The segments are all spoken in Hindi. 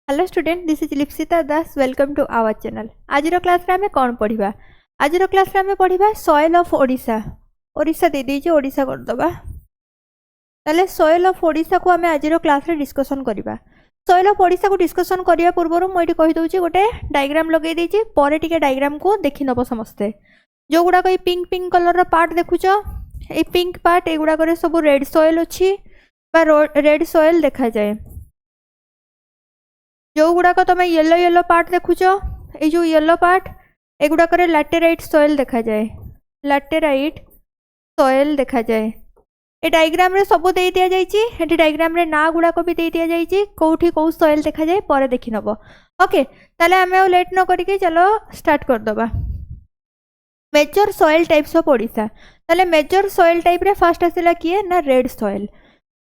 Hello student, this is Lipsita Das. Welcome to our channel. आज क्लास रे हमें कौन पढ़िबा? आज क्लास रे हमें पढ़िबा सॉइल ऑफ ओडिशा। ओडिशा दे दीजिए, ओडिशा कर दबा। ताले सॉइल ऑफ ओडिशा को हमें आज क्लास रे डिस्कशन करिबा। सॉइल ऑफ ओडिशा को डिस्कशन करिया पूर्व मु एठी कहि दउची गोटे डायग्राम लगे दीजिए। परे टिके डायग्राम को देखि नबो समस्ते। जो गुडा कोई पिंक पिंक कलर रो पार्ट देखुचो, ए पिंक पार्ट ए गुडा करे सब रेड सॉइल अछि बा रेड सॉइल देखा जाए। जो गुड़ाक तुम येलो येलो पार्ट देखुच, ये जो येलो पार्ट एगुड़ाक लैटेराइट सॉइल देखा जाए। लैटेराइट सॉइल देखा जाए। ये डायग्राम रे सब दे दिया जाइए। ये डायग्राम रे ना गुड़ाक भी दे दिया जाइए। कौटी कौ सॉइल देखा जाए पर देखि नब। ओके, ताले आमे लेट न करके चलो स्टार्ट कर दबा। Major soil types of Odisha. ताले मेजर सॉइल टाइप रे फर्स्ट आसिला किए ना red soil,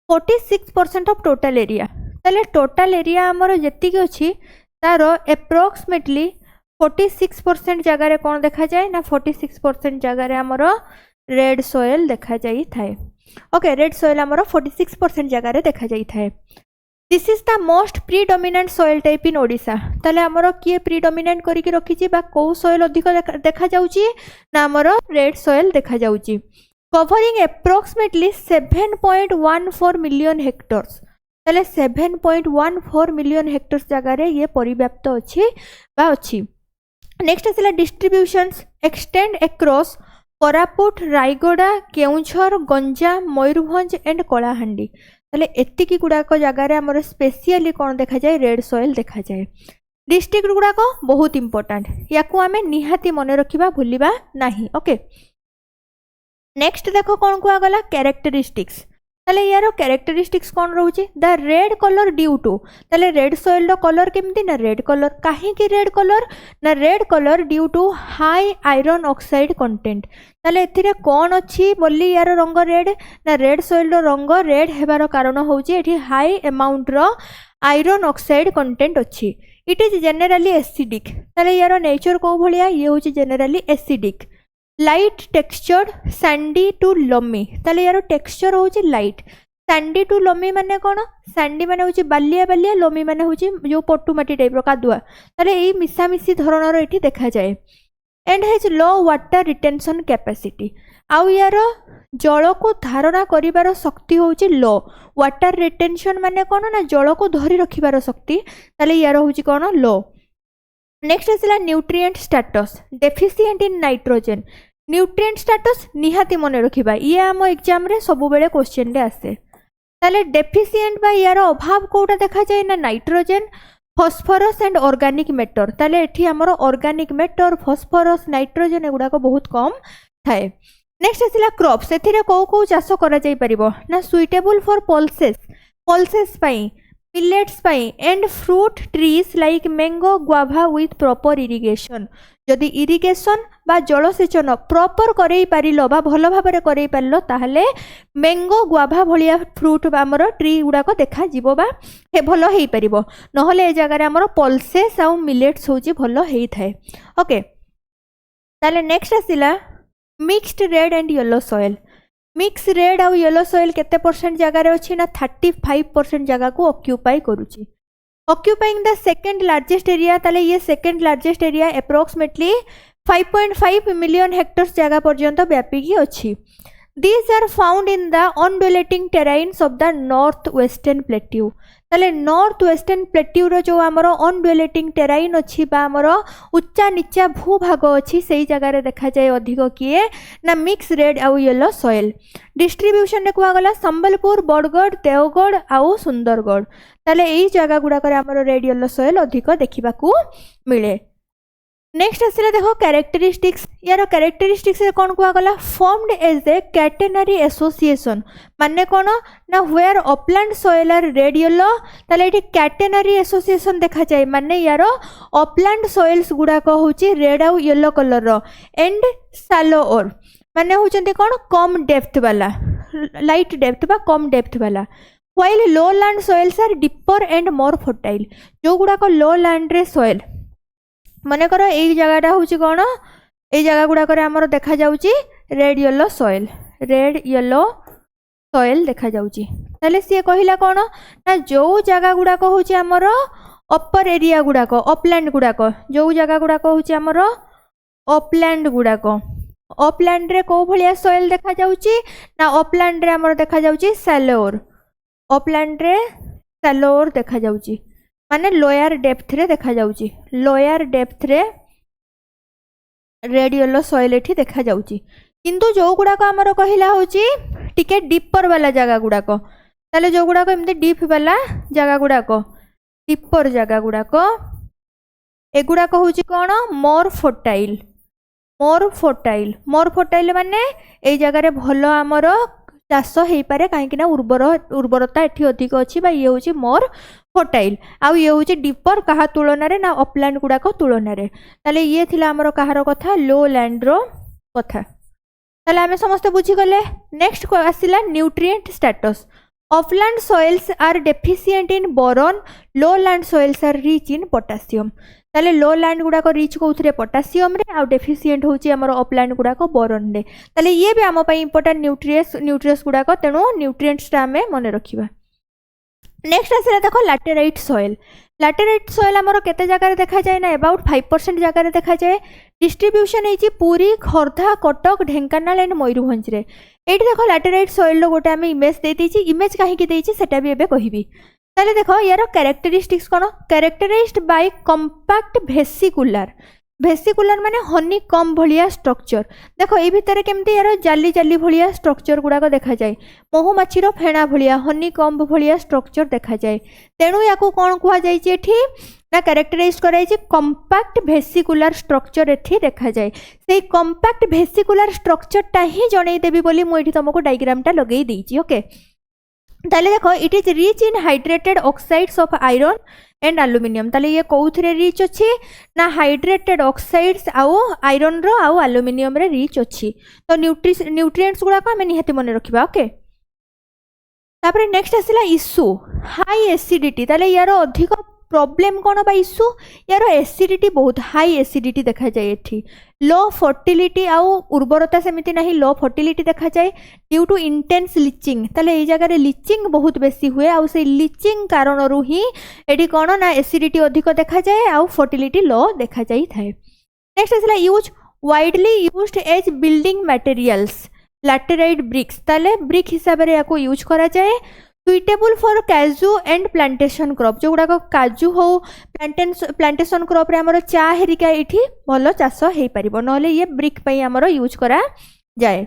46% of total area. ताले टोटल एरिया आमर जेतिक अच्छी तार एप्रोक्सीमेटली 46% जगार कौन देखा जाए ना 46% जगार आमर रेड सॉइल देखा जाई थाए। ओके, रेड सॉइल आमर 46% जगार देखा जाई थाए। This is the most predominant soil type in Odisha. ताले आमर किए प्रीडोमिनेंट करिक रखिछि बा को सॉइल अधिक देखा जाउछि ना आमर रेड सॉइल देखा जाउछि। Covering approximately 7.14 million hectares. ताले 7.14 मिलियन हेक्टर्स जगार ये परिव्याप्त अच्छी बा अच्छी। नेक्स्ट आसला distributions extend across Koraput, Rayagada, Keonjhar, Ganjam, Mayurbhanj and Kalahandi. ताले एतिकी गुड़ाक जगार आमर स्पेशली कौन देखा जाए रेड सॉइल देखा जाए। डिस्ट्रिक्ट गुड़ाक बहुत इंपोर्टेंट, याकू आमे निहाती मन रखिबा भूलिबा नाही। ओके, नेक्स्ट देखो कौन कुआ गला कैरेक्टरिस्टिक्स। ताले यार कैरेक्टरिस्टिक्स कौन रोचे the red colour due to. ताले रेड सॉइल रो कलर केमती ना रेड कलर। काहे की रेड कलर ना red colour due to high iron oxide content. ताले एथिरे कौन अच्छी बोली यार रंग रेड ना रेड सॉइल रो रंग रेड हेबार कारण होउची एठी हाई अमाउंट रो आयरन ऑक्साइड कंटेंट अच्छी। It is generally acidic. ताले यार नेचर को भलिया ये होची generally acidic. Light textured sandy to loamy. ताले यार टेक्सचर होची लाइट। सैंडी टू लमी माने कौन? सैंडी माने होची बालिया बालिया, लमी माने होची जो पट्टू माटी टाइप रो कादुआ। ताले एई मिसामिसी धरणर एठी देखा जाए। And has low water retention capacity. आउ यार जल को धारणा करिवार शक्ति होची लो। वाटर रिटेंशन माने कौन ना जल को धरी रखिवार शक्ति। ताले यार होची कौन? लो। नेक्स्ट आसला nutrient status deficient in nitrogen. Nutrient status निहाती मन रखिबा, ये आम एग्जाम रे सब बेले क्वेश्चन रे आसे। ताले डेफिशिएंट बा यार अभाव कोटा देखा जाए ना nitrogen, phosphorus and organic matter. ताले एठी हमर ऑर्गेनिक मैटर, फॉस्फोरस, नाइट्रोजन एगुडा को बहुत कम थाए। नेक्स्ट आसला क्रॉप्स। एथिरे को चाष करा जाई परिबो ना सुइटेबल फॉर पल्सेस, पल्सेस पाई, मिलेट्स पाई and fruit trees like mango, guava with proper irrigation. जदि इरिगेशन बा जलसेचन प्रॉपर करई पारिलो बा भलो भाबरे करई पारिलो ताहले मैंगो, गुआभा भलिया फ्रूट बा हमर ट्री गुडा को देखा जीवो बा हे भलो हेई परिबो। नहले ए जगह रे हमर पल्सेस आ मिलेट्स होची भलो हेई थाए। ओके, ताले नेक्स्ट आसिला mixed red and yellow soil. Mix red आउ येलो सॉइल केते परसेंट जगार अच्छी ना 35% जगह को ऑक्यूपाई करुची। Occupying the second largest area. ताले ये second largest area approximately 5.5 million hectares जगह पर्यंत व्यापिकी अच्छी। These are found in the undulating terrains of the north western plateau। ताले नॉर्थ वेस्टर्न प्लेट्यू रो जो आमर अनडुएलेटिंग टेराइन अच्छी बा आमर उच्चा नीचा भूभाग अच्छी से जगार देखा जाए अधिक किए ना मिक्स रेड आउ येलो सॉइल। डिस्ट्रीब्यूशन रे कुआ गला संबलपुर, बड़गढ़, देवगढ़ आउ सुंदरगढ़। ताले एई जगह गुडाकर आमर रेड येलो सॉइल अधिक देखा मिले। नेक्स्ट आसला देखो कैरेक्टरिस्टिक्स। यार कैरेक्टरिस्टिक्स रे कौन कुआ गला formed as a catenary association. माने कौन ना where upland soil are red yellow. ताले एठी कैटेनरी एसोसिएशन देखा जाए माने यार अपलैंड सॉइल्स गुडाक होची रेड आउ येलो कलर रो एंड शैलो ओर माने होचंती कौन कम डेप्थ वाला, लाइट डेप्थ बा कम डेप्थ वाला। While low land soils are deeper and more fertile. जो गुडाक लो लैंड रे सॉइल मन कर यही जगहटा हूँ कौन ये जगह गुड़ाक आमर देखा जाउची red yellow soil, red yellow soil देखा जाउची। ताले सी कहला कौन ना जो जगह गुड़ाक हूँ आमर अपर एरिया गुड़ाक अपलैंड गुड़ाक जो जगह गुड़ाक हूँ आमर अपलैंड गुड़ाक अपलैंड रे को भलिया सॉइल देखा जाउची ना अपलैंड रे हमर देखा जाउची सैलोर अपलैंड रे सैलोर देखा जाउची माने लोअर डेप्थ रे देखा जाउची लोअर डेप्थ रे रेड येलो सॉइल एठी देखा जाउची किंतु जो गुड़ाक हमर कहिला होची टिके डीपर वाला जगह गुड़ाक ताले जो गुड़ाक एमती डीप वाला जगह गुड़ाक डीपर जगह गुड़ाक एगुड़ाक होची कोन मोर फर्टाइल मोर फर्टाइल माने ए जगह भल आमर चाष हो पारे कहीं उर्वरता एठी अधिक अच्छी ये हूँ मोर फर्टाइल आउ ये हूँ डीपर कहा तुलन ना अपलैंड गुड़ाक तुलन ताले ये थिला आमर कहार कथा लो लैंड रो कथा ताले आमे समस्त बुझीगले नेक्स्ट आसिला nutrient status upland soils are deficient in boron low land soils are rich in potassium ताले लो लैंड गुड़ाक रिच कौन पोटासियम रे आउ डेफिशिएंट होची हमर अपलैंड गुड़ाक बोरॉन रे ताले ये भी आम इंपोर्टेंट न्यूट्रिएंट्स गुड़ाक तेणु न्यूट्रिएंट्स आम मन रखा नेक्स्ट आसला देख लैटेराइट सॉइल आमर केते जगह देखा जाए ना अबाउट 5% जगह देखा जाए डिस्ट्रीब्यूशन है पुरी खोर्धा कटक ढेंकानाल एंड मयूरभंज रे एठी देख लैटेराइट सॉइल गोटे आम इमेज देती इमेज कहीं सेटा भी एबे कहिबी ताले देखो यार कैरेक्टरिस्टिक्स कौन कैरेक्टराइज्ड बाय कंपैक्ट भेसिकुलर माने हनी कम भलिया स्ट्रक्चर देखो ये भितर केमती यार जाली जाली भलिया स्ट्रक्चर गुड़ाक देखा जाए महुमाछीर फेणा भलिया हनी कम भलिया स्ट्रक्चर देखा जाए तेणु या कौन कह जाए ना कैरेक्टराइज कराई कंपैक्ट भेसिकुलर स्ट्रक्चर एठी देखा जाए से कंपैक्ट भेसिकुलर स्ट्रक्चरटा ही जनईदेवी बोली मुझे तुमको डायग्रामटा लगे देइछि ओके ताले देखो it is rich in hydrated oxides of iron and aluminium ताले ये कौथरे रिच अच्छी ना हाइड्रेटेड ऑक्साइड्स आउ आयरन रो आउ एल्युमिनियम रे रिच अच्छी तो न्यूट्रिएंट्स गुड़ा को हमें निहाती मन रखिबा ओके तापर नेक्स्ट आसिला इश्यू हाई एसिडिटी ताले यार अधिक प्रॉब्लम कौन बा इश्यू यार एसिडिटी बहुत हाई एसिडिटी देखा जाए एठी लो फर्टिलिटी आउ उर्वरता सेमिति नहीं लो फर्टिलिटी देखा जाए ड्यू टू इंटेंस लिचिंग ताले ये जगह लिचिंग बहुत बेसी हुए आउ से लिचिंग कारण रु ही एठी कौन ना एसिडिटी अधिक देखा जाए आउ फर्टिलिटी लो देखा जाई थाए नेक्स्ट आसला use widely used as building materials laterite bricks ताले ब्रिक हिसाब से याको यूज करा जाए suitable for kaju and plantation crop जो गुड़ाक काजू हो प्लांटेशन क्रॉप रे हमर चा हेरिका इठी भलो चाष हेई परिबो नले ये ब्रिक पई हमर यूज करा जाए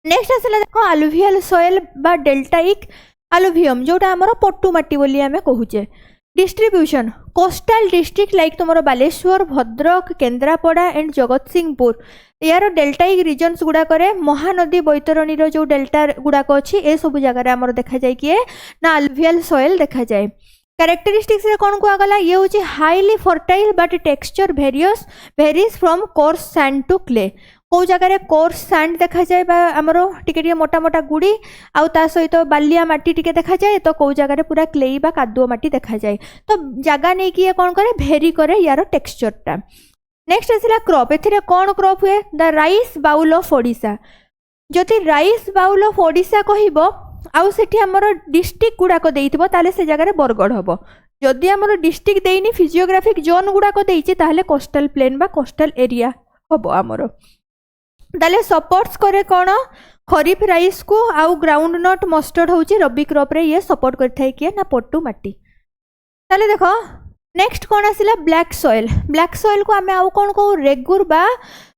नेक्स्ट आसला देखो अलुवियल सॉइल बा डेल्टाइक अलुवियम जोटा हमर पट्टू माटी बोली हमें कहूचे डिस्ट्रीब्यूशन कोस्टल डिस्ट्रिक्ट लाइक तुमर बालेश्वर भद्रक केन्द्रापड़ा एंड जगत सिंहपुर यार डेल्टाइक रिजन्स गुड़ाक महानदी बैतरणी जो डेल्टा गुड़ाक अच्छी ए सब जगह आमर देखा जाए किए ना अलुवियल सॉइल देखा जाए कैरेक्टरिस्टिक्स रे कौन कहगला ये हूँ highly fertile but texture varies from coarse sand to clay कौ जगह कोर्स सैंड देखा जाए आमर टिके मोटा मोटा गुड़ी आउ ता सहित बालिया माटी टिके देखा जाए तो कौ जगह पूरा क्लेई बा कादुओ माटी देखा जाए तो जगह नहीं कि कौन करे भेरी करे यार टेक्सचरटा नेक्स्ट आसला क्रॉप एथिरे कौन क्रॉप हुए the rice bowl of Odisha जदि राइस बाउल ऑफ ओडिशा कहब आउ सेठी हमर डिस्ट्रिक्ट गुड़ाक देइथिबो ताले से जगह बरगढ़ हबो जदि हमर डिस्ट्रिक्ट देइनी फिजियोग्राफिक जोन गुड़ाक देइछि ताले कोस्टल प्लेन बा कोस्टल एरिया हबो हमर ताले सपोर्ट्स करे कौन खरीफ राइस को आउ ग्राउंड नट मस्टर्ड होची रबी क्रॉप रे ये सपोर्ट करथाय किए ना पट्टू माटी ताले देखो नेक्स्ट कौन आसिला ब्लैक सॉइल को आमे आउ कौन कहू रेगुर बा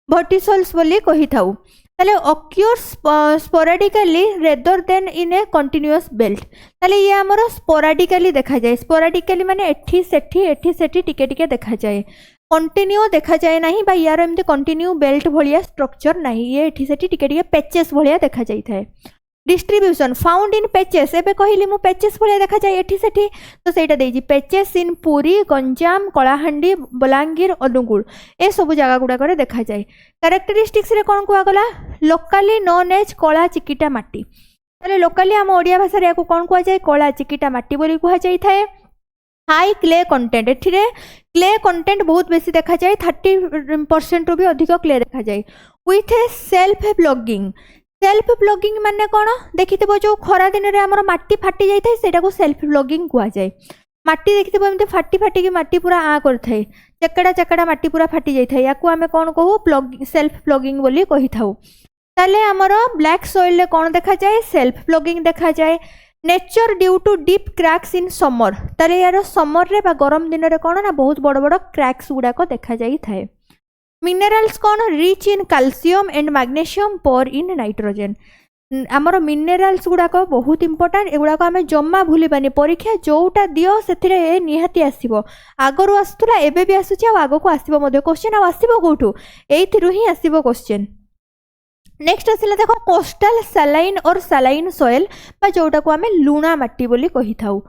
वर्टिसल्स बोली कहि थाउ ताले ऑक्यूर्स स्पोराडिकली rather then in A continuous belt ताले ये हमर स्पोराडिकली देखा जाए स्पोराडिकली माने एठी सेठी टिके टिके देखा जाए कंटिन्यू देखा जाए नहीं बा यार एमती कंटिन्यू बेल्ट भलिया स्ट्रक्चर नहीं ये एठी सेठी टिके टिके पैचेस भलिया देखा जाई थाए डिस्ट्रीब्यूशन फाउंड इन पैचेस एबे कहली मु पैचेस भलिया देखा जाए एठी सेठी तो सेटा देजी पैचेस इन पुरी गंजाम कलाहांडी बलांगीर अनुगुल ए सब जगह गुडा करे देखा जाए कैरेक्टरिस्टिक्स रे कोन कुआ गला लोकली नोन एज कला चिकिटा माटी ताले लोकली हम ओडिया भाषा रे को कोन कुआ जाए कला चिकिटा माटी बोली कुआ जाई थाए हाई क्ले कंटेंट एठिरे क्ले कंटेंट बहुत बेसी देखा जाए 30% रु भी अधिक क्ले देखा जाए विथ ए सेल्फ ब्लॉगिंग माने कौन देखिथिबो जो खरा दिन रे हमर माटी फाटी जाई थाए सेटा को सेल्फ ब्लॉगिंग कुआ जाए माटी देखिथिबो एमती फाटी फाटी की माटी पूरा आ करथाय चकड़ा चकड़ा माटी पूरा फाटी जाय थाय याकू आमे कोन कहू प्लग सेल्फ प्लगिंग बोली कहि थाउ ताले हमर ब्लैक सॉइल ले कोन देखा जाय सेल्फ प्लगिंग देखा जाय nature due to deep cracks in summer ताले यार समर रे बा गरम दिन रे कोन ना बहुत बड़ बड़ क्रैक्स गुडा को देखा जाय थाय मिनरल्स कोन rich in calcium and magnesium poor in nitrogen आमर मिनरल्स गुड़ाक बहुत इंपोर्टेंट एगुड़ा आम जमा भूलबानी परीक्षा जोटा दियो से निहाती आसो आगरू आसूला एबे भी आसूची आग को आसो क्वेश्चन आसो कौटू एइथिरु ही आसो क्वेश्चन नेक्स्ट आसिला देखो कोस्टल सैलाइन और सैलाइन सॉइल बा जोटा को आम लुणा माटी बोली कहि थाउ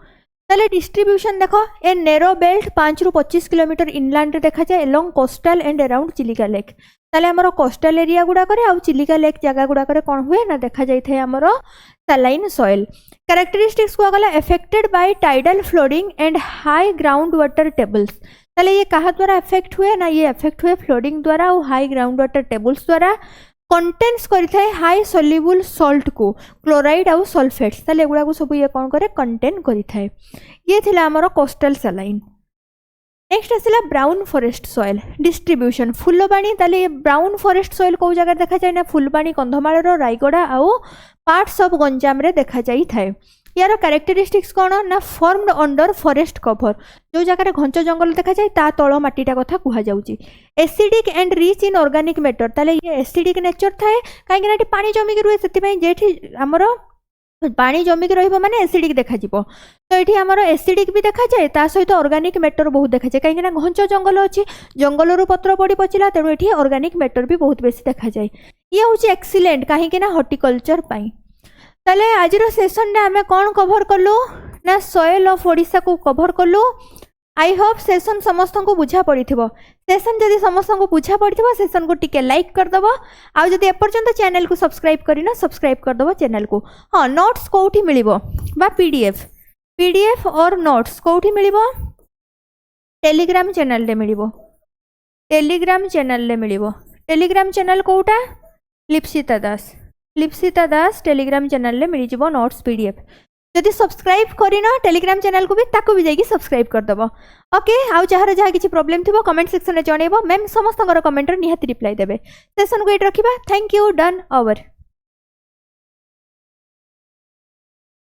ताले डिस्ट्रीब्यूशन देखो ए नेरो बेल्ट 5 रु 25 किलोमीटर इनलैंड देखा जाए along coastal and around Chilika lake ताले हमरो कोस्टल एरिया गुडा करे आ चिलिका लेक जगह गुडा करे कोन हुए ना देखा जाय थे हमरो सैलाइन सॉइल कैरेक्टरिस्टिक्स को गला affected by tidal flooding and high ground water tables ताले ये कहा द्वारा अफेक्ट हुए ना ये अफेक्ट हुए फ्लोडिंग द्वारा और हाई ग्राउंड वाटर टेबल्स द्वारा कंटेन्स करिथाय हाई सोल्युबल सॉल्ट को क्लोराइड आउ सल्फेट्स ताले एगुडा को सब ये कोन करे कंटेन करिथाय ये थिला हमरो कोस्टल सैलाइन नेक्स्ट आसिला brown forest soil distribution Phulbani ताले ये ब्राउन फॉरेस्ट सॉइल को जगह देखा जाय ना फुलबाणी कंधमाल रो रायगड़ा आउ पार्ट्स ऑफ गंजाम रे देखा जाय थाय यार कैरेक्टरिस्टिक्स कौन ना फॉर्मड अंडर फॉरेस्ट कवर जो जगह घंच जंगल देखा जाए ता तल माटीटा कथा कुहा जाउची acidic and rich in organic matter ताले ये एसिडिक नेचर थाए कहीं पानी जमिक रुए से जेठी आमर पानी जमिक रहिबो माने एसिडिक देखा जिवो तो एठी हमर एसिडिक भी देखा जाए ता सहित ऑर्गेनिक मैटर बहुत देखा जाए कहीं घंच जंगल अच्छी जंगल रु पत्र पड़ी पचिला तेणु एठी ऑर्गेनिक मैटर भी बहुत बेसी देखा जाए ये हूँ एक्सीलेंट कहीं हॉर्टिकल्चर पाई ताले आज सेसन आम कौन कभर कलु ना सॉइल ऑफ ओडिशा को कभर कलु आई होप सेसन समस्त को बुझा पड़ी सेसन जदि समस्त को बुझा पड़ी सेसन को टिके लाइक करदब आउ जदि एपर्यंत चैनल को सब्सक्राइब करना सब्सक्राइब करदब चैनल को हाँ नोट्स कौटी मिलिबो बा पीडीएफ और नोट्स कौटी मिलिबो टेलीग्राम चैनल रे मिलिबो टेलीग्राम चैनल रे मिलिबो टेलीग्राम चैनल कोटा लिप्सिता दास टेलीग्राम चैनल रे मिल जिवो नोट्स पीडीएफ जदि सब्सक्राइब करिना टेलीग्राम चैनल को भी ताको भी जाइए सब्सक्राइब करदब ओके आउ जहाँ जहाँ किसी प्रॉब्लम थी कमेंट सेक्शन में जनइब मैम समस्त कमेंट निहाती रिप्लाई देबे सेशन को ये रखिबा थैंक यू डन ओवर।